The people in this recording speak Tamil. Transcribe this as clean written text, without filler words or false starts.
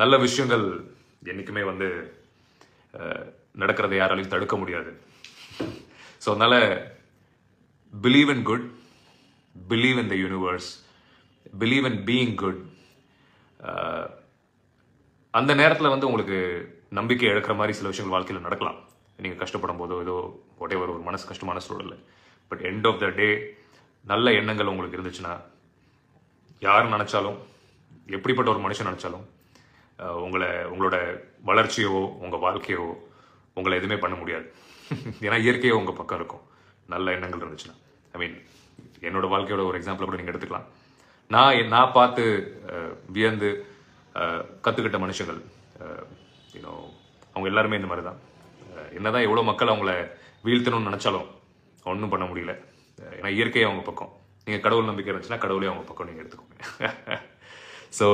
நல்ல விஷயங்கள் என்றைக்குமே வந்து நடக்கிறத யாராலையும் தடுக்க முடியாது. ஸோ அதனால believe in good, believe in the universe, believe in being good. அந்த நேரத்தில் வந்து உங்களுக்கு நம்பிக்கை இழக்கிற மாதிரி சில விஷயங்கள் வாழ்க்கையில் நடக்கலாம். நீங்கள் கஷ்டப்படும் போதோ ஏதோ ஒரு மனசு கஷ்டமான சூழல். பட் எண்ட் ஆஃப் த டே நல்ல எண்ணங்கள் உங்களுக்கு இருந்துச்சுன்னா யார் நினச்சாலும், எப்படிப்பட்ட ஒரு மனுஷன் நினச்சாலும் உங்களோட வளர்ச்சியோ உங்கள் வாழ்க்கையோ உங்களை எதுவுமே பண்ண முடியாது. ஏன்னா இயற்கையோ உங்கள் பக்கம் இருக்கும் நல்ல எண்ணங்கள் இருந்துச்சுன்னா. ஐ மீன் என்னோட வாழ்க்கையோட ஒரு எக்ஸாம்பிள் கூட நீங்கள் எடுத்துக்கலாம். நான் பார்த்து வியந்து கற்றுக்கிட்ட மனுஷங்கள் அவங்க எல்லாருமே இந்த மாதிரி தான். என்னதான் எவ்வளோ மக்கள் அவங்கள வீழ்த்தணும்னு நினச்சாலும் ஒன்றும் பண்ண முடியல. ஏன்னா இயற்கையை அவங்க பக்கம். நீங்கள் கடவுள் நம்பிக்கை இருந்துச்சுன்னா கடவுளே அவங்க பக்கம் நீங்கள் எடுத்துக்கோங்க. ஸோ